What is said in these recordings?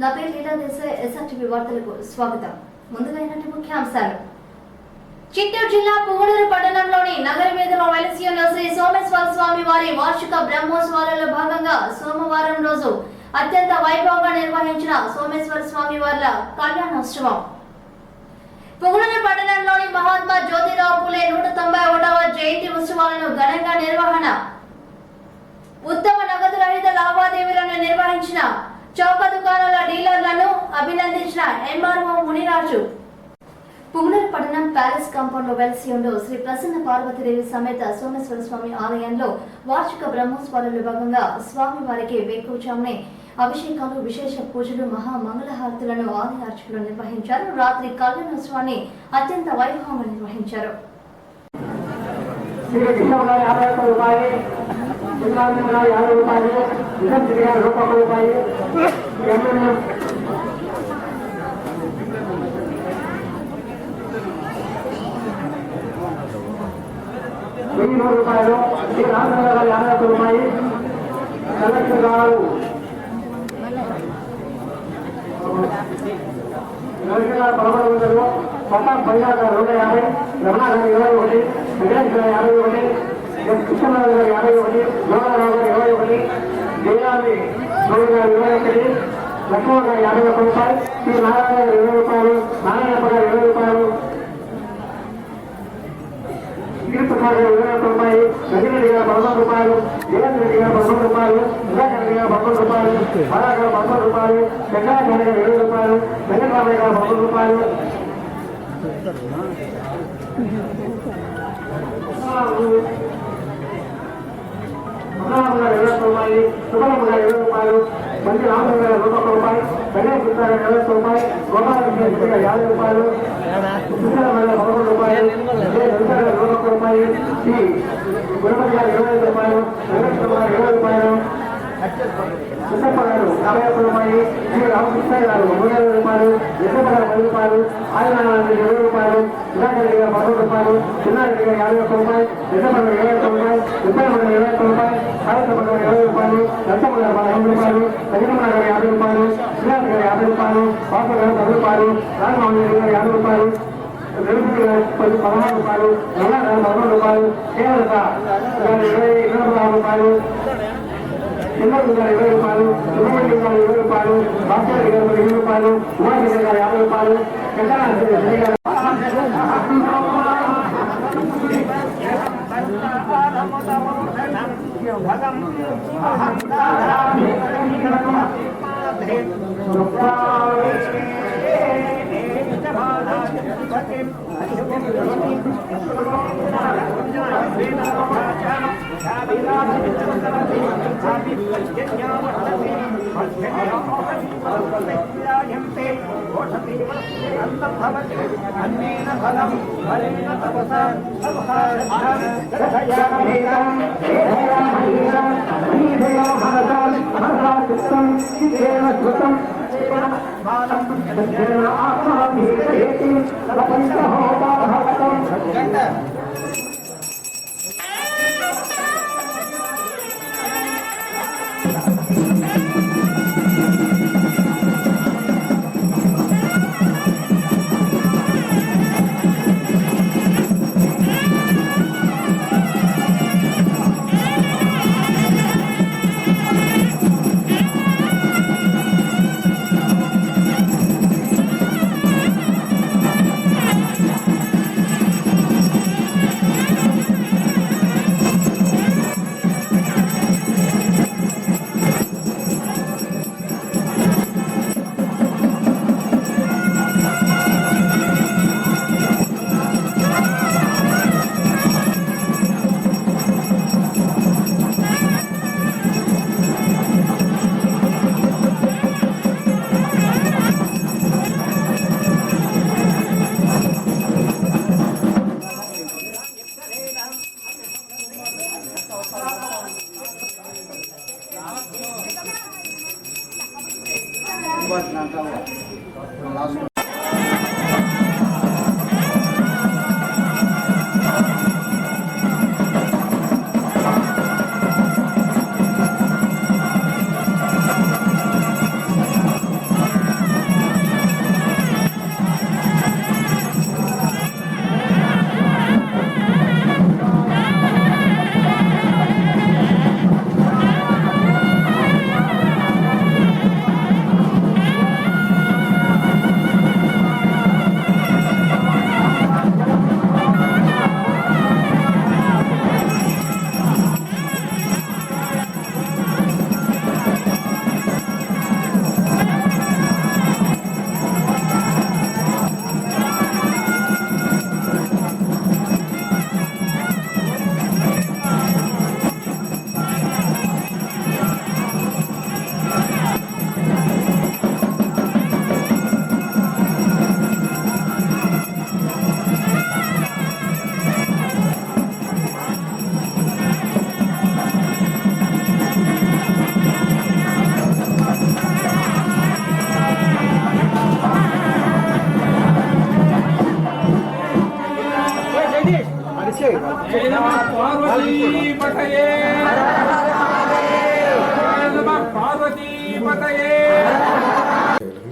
నా పేరు లీలా దేశాయ్. SRTV వార్తలకు స్వాగతం. ముందుగా ఈనాటి ముఖ్యాంశాలు. చిత్తూరు జిల్లా పుంగనూరు పట్టణంలోని నగర వీధిలో వెలిసి ఉన్న శ్రీ సోమేశ్వర స్వామి వారి వార్షిక బ్రహ్మోత్సవాలలో భాగంగా సోమవారం రోజు అత్యంత వైభవంగా నిర్వహించిన సోమేశ్వర స్వామి వార్ల కళ్యాణోత్సవం. పుంగనూరు పట్టణంలోని మహాత్మా జ్యోతిరావు పూలే 191వ జయంతి ఉత్సవాలను ఘనంగా నిర్వహణ. ఉత్తమ నగదు రహిత లావాదేవీలను నిర్వహించిన చౌక దుకాణాల డీలర్లను అభినందించిన MRO మునిరాజు. పుంగనూరు పట్టణం ప్యాలెస్ కాంపౌండ్ లో వెలిసి ఉండు శ్రీ ప్రసన్న పార్వతీదేవి సమేత సోమేశ్వర స్వామి ఆలయంలో వార్షిక బ్రహ్మోత్సవాలలో భాగంగా స్వామి వారికి వేకువజామునే అభిషేకాలు, విశేష పూజలు, మహా మంగళహారతులను ఆలయ అర్చకులు నిర్వహించారు. రాత్రి కళ్యాణోత్సవాన్ని అత్యంత వైభవంగా నిర్వహించారు. రూపాయలు శ్రీ రామచంద్ర 50 రూపాయలు కలెక్టర్ గారు పదకొండు పట్టాం పైగా 250 రమణ గారు 21 వెంకటేష్ గారు 51 కృష్ణరాజు గారు 51 లోకరావు గారు 21 జయరామి గౌడ్ గారు 21 లక్ష్మణ గారు 51 రూపాయలు శ్రీ నారాయణ గారు 20 రూపాయలు నారాయణప్ప గారు 20 రూపాయలు గిరిప్రసాద్ గారు 21 రూపాయలు రజరెడ్డి గారు 11 రూపాయలు జగన్ రెడ్డి గారు 11 రూపాయలు సుధాకర్ రెడ్డి గారు 11 రూపాయలు బాలా గారు 11 రూపాయలు వెంకటాచార్య గారు 20 రూపాయలు వెంకటరామయ్య గారు 11 రూపాయలు గారు 20 రూపాయలు సుబ్బలమ్మ గారు 20 రూపాయలు మంచి రామచంద్ర గారు 101 రూపాయలు గణేష్ గుప్తా గారు 20 రూపాయలు గోపాలకృష్ణ గారు 50 రూపాయలు సుశీలమ్మ గారు 11 రూపాయలు గారు 21 రూపాయలు శ్రీ గుణపతి గారు 25 రూపాయలు వెంకటేశ్వర గారు 20 రూపాయలు కృష్ణప్ప గారు 51 రూపాయలు శ్రీ రామకృష్ణ గారు 30 రూపాయలు యశప్ప గారు 10 రూపాయలు ఆదినారాయణ 20 రూపాయలు సుధాకర్ రెడ్డి గారు 11 రూపాయలు చిన్నారెడ్డి గారు 51 రూపాయలు యశప్ప గారు 21 రూపాయలు ఉత్తరమ్మ గారు 21 రూపాయలు సారథమ్మ గారు 20 రూపాయలు లక్ష్మమ్మ గారు 15 రూపాయలు సజనమ్మ గారు 50 రూపాయలు శ్రీనాథ్ గారు 50 రూపాయలు బాబు గారు 10 రూపాయలు రాజమోహన్ రెడ్డి గారు 50 రూపాయలు రవిపతి గారు 16 రూపాయలు రమణ గారు 11 రూపాయలు కేవలత గారు 26 రూపాయలు చంద్రబాబు గారు 20 రూపాయలు సుబ్రహ్మణ్యం గారు 20 రూపాయలు భాస్కర్ గారు 20 రూపాయలు ఉమాశంకర్ గారు 50 రూపాయలు వెంకటరామరెడ్డి గారు జయ నమః పార్వతీపతయే జయ నమః పార్వతీపతయే.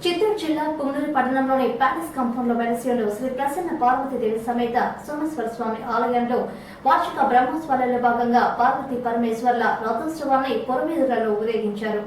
చిత్తూరు జిల్లా పుంగనూరు పట్టణంలోని ప్యాలెస్ కాంపౌండ్ లో వెలసి ఉన్న శ్రీ ప్రసన్న పార్వతీదేవి సమేత సోమేశ్వర స్వామి ఆలయంలో వార్షిక బ్రహ్మోత్సవాలలో భాగంగా పార్వతీ పరమేశ్వర్ల రథోత్సవాన్ని పొరమీదులలో ఊరేగించారు.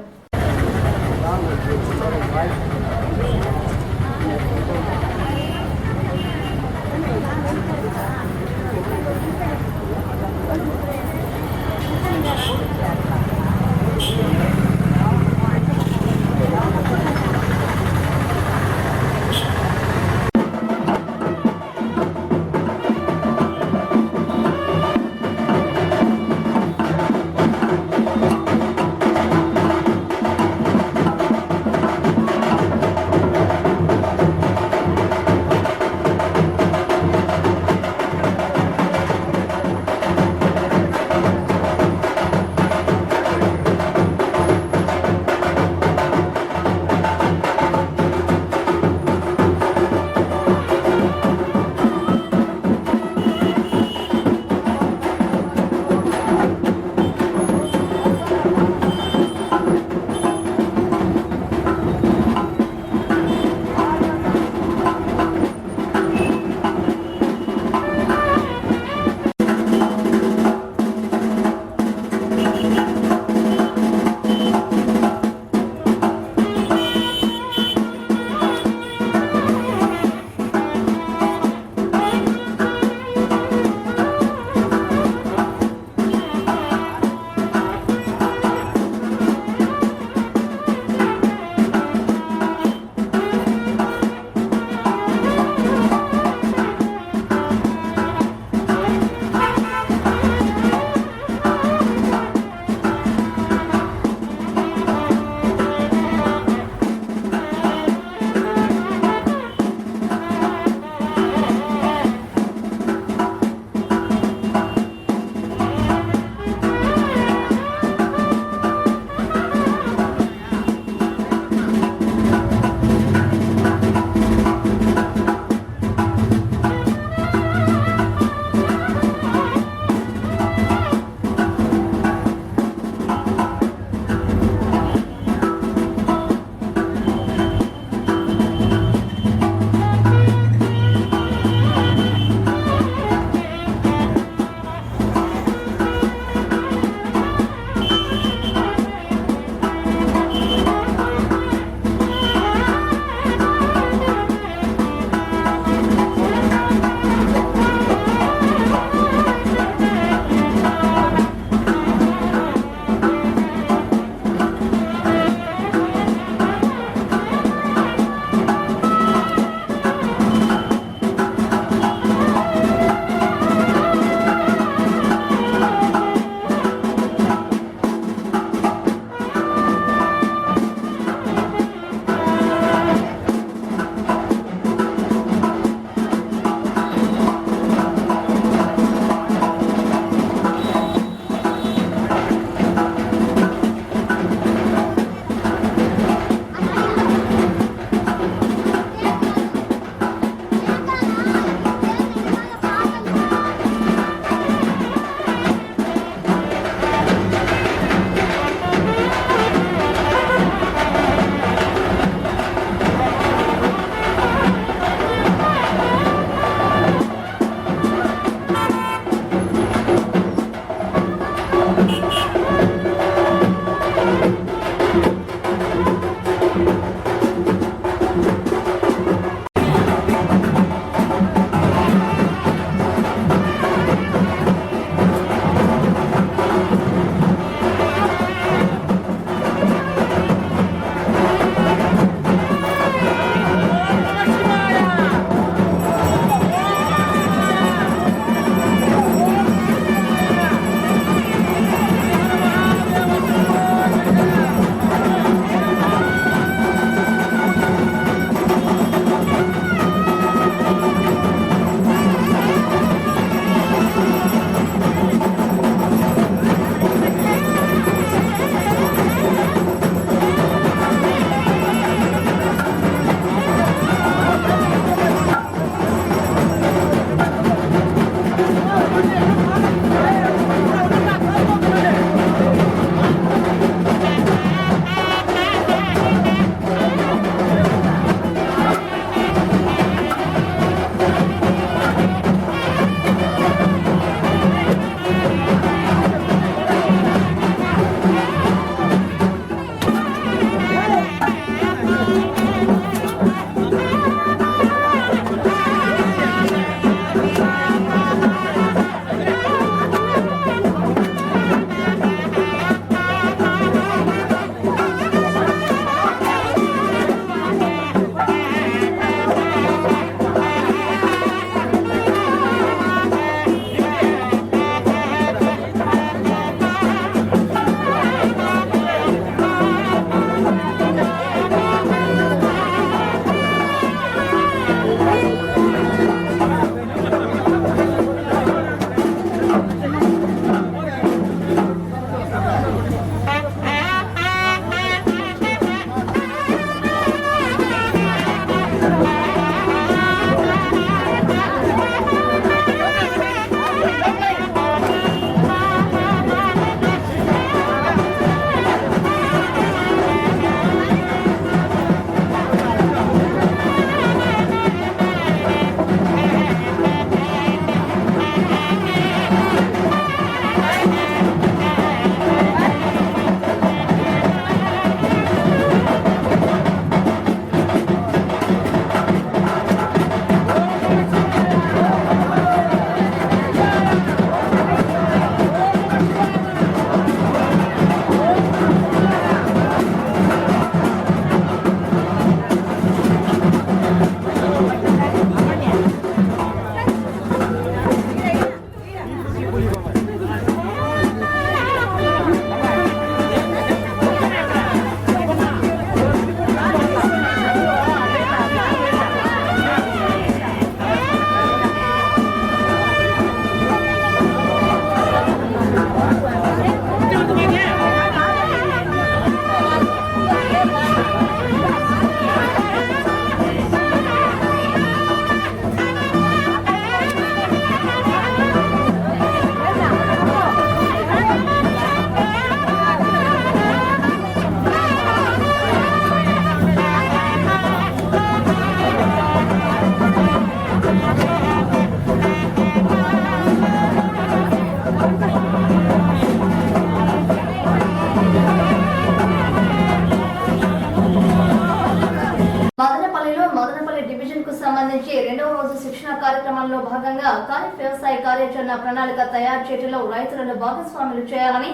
కార్యక్రమంలో భాగంగా ఖరీఫ్ వ్యవసాయ కార్యాచరణ ప్రణాళిక తయారు చేయడంలో రైతులను భాగస్వాములు చేయాలని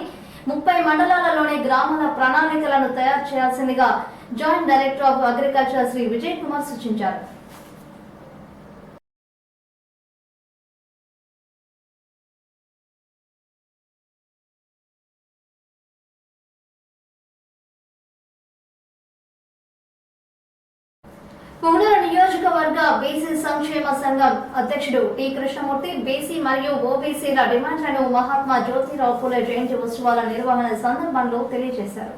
30 మండలాలలోని గ్రామాల ప్రణాళికలను తయారు చేయాల్సిందిగా joint director of agriculture Shri Vijay Kumar సూచించారు. పుంగనూరు నియోజకవర్గ బీసీ సంక్షేమ సంఘం అధ్యక్షుడు టి కృష్ణమూర్తి బీసీ మరియు ఓబీసీల డిమాండ్లను మహాత్మా జ్యోతిరావు పూలే జయంతి ఉత్సవాల నిర్వహణ సందర్భంలో తెలియజేశారు.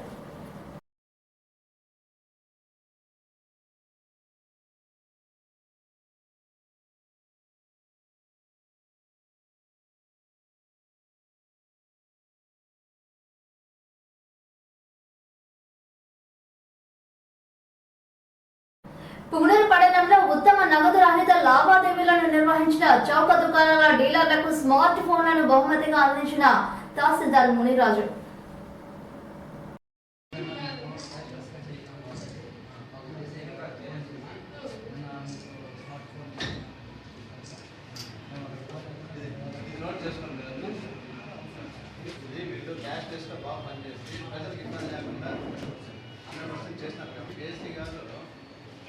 పుంగనూరు పట్టణంలో ఉత్తమ నగదు రహిత లావాదేవీలను నిర్వహించిన చౌక దుకాణాల డీలర్లకు స్మార్ట్ ఫోన్లను బహుమతిగా అందించిన తహసీల్దార్ మునిరాజు.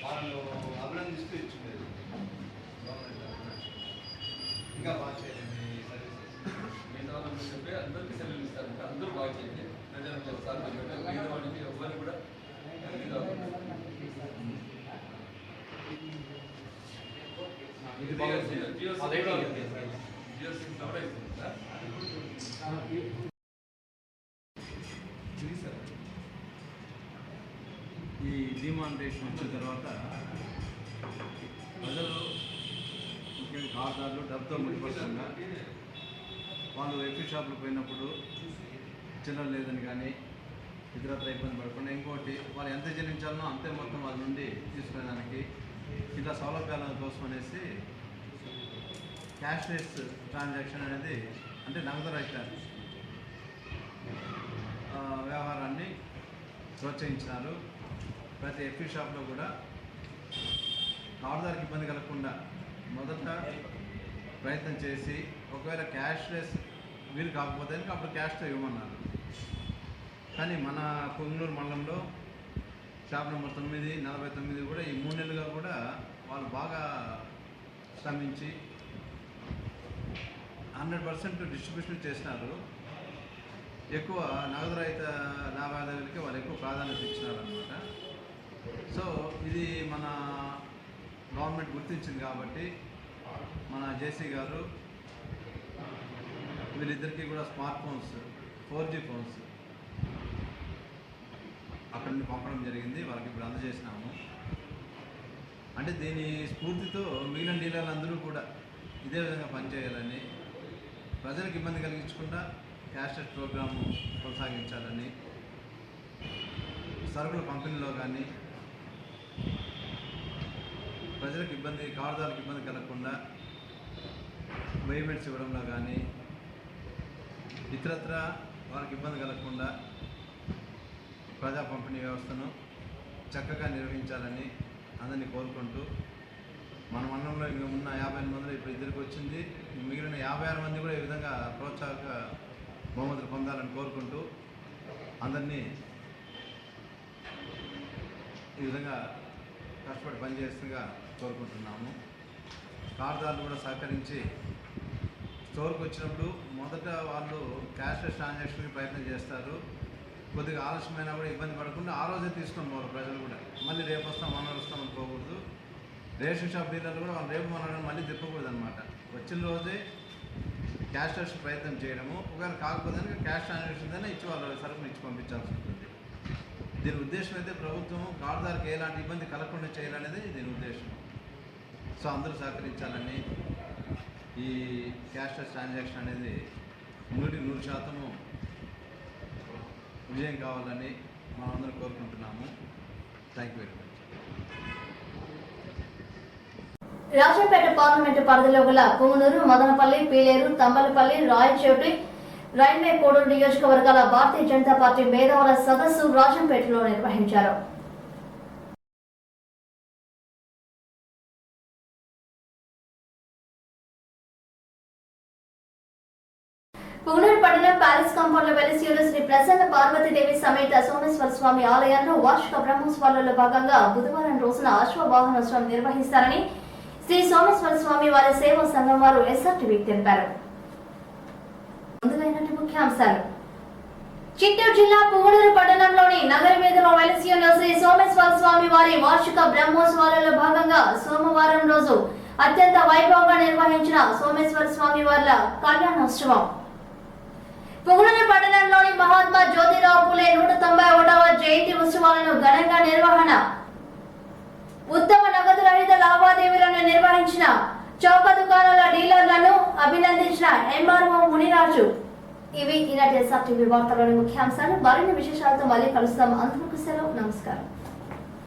వాళ్ళు అభినందిస్తూ ఇచ్చుండేది ఇంకా బాగా చేయండి సర్వీసెస్ మిగతా వాళ్ళకి చెప్పి అందరికీ సెలవులు ఇస్తారు. అందరూ బాగా చేయండి. ప్రజలకు చెప్తారు. మిగతా వాళ్ళకి ఎవరు కూడా ఈ డిమానిటేషన్ వచ్చిన తర్వాత ప్రజలు ముఖ్యంగా ఖాతాదారులు డబ్బుతో ముడిపడుతుండగా వాళ్ళు ఎఫ్ఈ షాపులు పోయినప్పుడు చిల్లర లేదని కానీ ఇతరత్ర ఇబ్బంది పడకుండా ఇంకోటి వాళ్ళు ఎంత చెల్లించాలనో అంతే మొత్తం వాళ్ళ నుండి తీసుకునేదానికి ఇట్లా సౌలభ్యాల కోసం అనేసి క్యాష్లెస్ ట్రాన్సాక్షన్ అనేది అంటే నగదు రహిత వ్యవహారాన్ని ప్రోత్సహించినారు. ప్రతి ఎఫ్ఈ షాప్లో కూడా కార్డుదారికి ఇబ్బంది కలగకుండా మొదట ప్రయత్నం చేసి ఒకవేళ క్యాష్లెస్ వీలు కాకపోతే అప్పుడు క్యాష్తో ఇవ్వమన్నారు. కానీ మన పుంగనూరు మండలంలో షాప్ నెంబర్ 949 కూడా ఈ 3 నెలలుగా కూడా వాళ్ళు బాగా శ్రమించి 100% డిస్ట్రిబ్యూషన్ చేసినారు. ఎక్కువ నగదు రహిత లావాదేవీలకి వాళ్ళు ఎక్కువ ప్రాధాన్యత ఇచ్చినారు అన్నమాట. సో ఇది మన గవర్నమెంట్ గుర్తించింది కాబట్టి మన జేసీ గారు వీళ్ళిద్దరికీ కూడా స్మార్ట్ ఫోన్స్ 4G ఫోన్స్ అక్కడి నుండి పంపడం జరిగింది. వాళ్ళకి ఇప్పుడు అందజేసినాము. అంటే దీని స్ఫూర్తితో మిగిలిన డీలర్లు అందరూ కూడా ఇదే విధంగా పనిచేయాలని, ప్రజలకు ఇబ్బంది కలిగించకుండా క్యాష్లెస్ ప్రోగ్రాము కొనసాగించాలని, సరుకుల పంపిణీలో కానీ ప్రజలకు ఇబ్బంది కార్డుదారులకు ఇబ్బంది కలగకుండా పేమెంట్స్ ఇవ్వడంలో కానీ ఇతరత్ర వాళ్ళకి ఇబ్బంది కలగకుండా ప్రజా పంపిణీ వ్యవస్థను చక్కగా నిర్వహించాలని అందరినీ కోరుకుంటూ మన మండలంలో ఇంకా ఉన్న 58 మందిలో ఇప్పుడు ఇద్దరికి వచ్చింది. మిగిలిన 56 మంది కూడా ఈ విధంగా ప్రోత్సాహక బహుమతులు పొందాలని కోరుకుంటూ అందరినీ ఈ విధంగా కష్టపడి పనిచేస్తుందిగా కోరుకుంటున్నాము. కార్డుదారులు కూడా సహకరించి స్టోర్కి వచ్చినప్పుడు మొదట వాళ్ళు క్యాష్లెస్ ట్రాన్సాక్షన్కి ప్రయత్నం చేస్తారు. కొద్దిగా ఆలస్యమైనా కూడా ఇబ్బంది పడకుండా ఆ రోజే తీసుకొని పోరు ప్రజలు కూడా. మళ్ళీ రేపు వస్తాం మనం వస్తాం అనుకోకూడదు. రేషన్ షాప్ డీలర్లు కూడా వాళ్ళు రేపు మనం మళ్ళీ తిప్పకూడదు అనమాట. వచ్చిన రోజే క్యాష్లెస్ ప్రయత్నం చేయడము, ఒకవేళ కాకపోతే క్యాష్ ట్రాన్సాక్షన్ అయినా ఇచ్చి వాళ్ళు సరుకులు ఇచ్చి పంపించాల్సి ఉంటుంది. దీని ఉద్దేశం అయితే ప్రభుత్వం కార్డుదారికి ఎలాంటి ఇబ్బంది కలగకుండా చేయాలనేది దీని ఉద్దేశం. సో అందరూ సహకరించాలని, ఈ క్యాష్లెస్ ట్రాన్సాక్షన్ అనేది 100% విజయం కావాలని మనం అందరూ కోరుకుంటున్నాము. Thank you very much. Rajampet parliament పరిధిలో గల పుంగనూరు, మదనపల్లి, పీలేరు, తంబలపల్లి, రాయచోటి, రైల్వే కోడూరు నియోజకవర్గాల భారతీయ జనతా పార్టీ మేధావుల సదస్సు రాజంపేటలో నిర్వహించారు. పుంగనూరు పట్టణం ప్యాలెస్ కాంపౌండ్ లో వెలిసి ఉన్న శ్రీ ప్రసన్న పార్వతీదేవి సమేత సోమేశ్వర స్వామి ఆలయంలో వార్షిక బ్రహ్మోత్సవాలలో భాగంగా బుధవారం రోజున అశ్వవాహనోత్సవం నిర్వహిస్తారని శ్రీ సోమేశ్వర స్వామి వారి సేవా సంఘం వారు ఎస్ఆర్టీవీకి తెలిపారు. ముందుగా ముఖ్యాంశాలు. చిత్తూరు జిల్లా పుంగనూరు పట్టణంలోని నగర వీధిలో వెలిసి ఉన్న శ్రీ సోమేశ్వర స్వామి వారి వార్షిక బ్రహ్మోత్సవాలలో భాగంగా సోమవారం రోజు అత్యంత వైభవంగా నిర్వహించిన సోమేశ్వర స్వామి వార్ల కళ్యాణోత్సవం. పుంగనూరు పట్టణంలోని మహాత్మా జ్యోతిరావు పూలే 191వ జయంతి ఉత్సవాలను ఘనంగా నిర్వహణ. ఉత్తమ నగదు రహిత లావాదేవీలను నిర్వహించిన చౌక దుకాణాల డీలర్లను అభినందించిన ఎంఆర్ఓ మునిరాజు. ఇవి ఈనాటి ఎస్ఆర్టీవీ వార్తలోని ముఖ్యాంశాలు. మరిన్ని విశేషాలతో మళ్ళీ కలుస్తాం. అందరికీ సెలవు. నమస్కారం.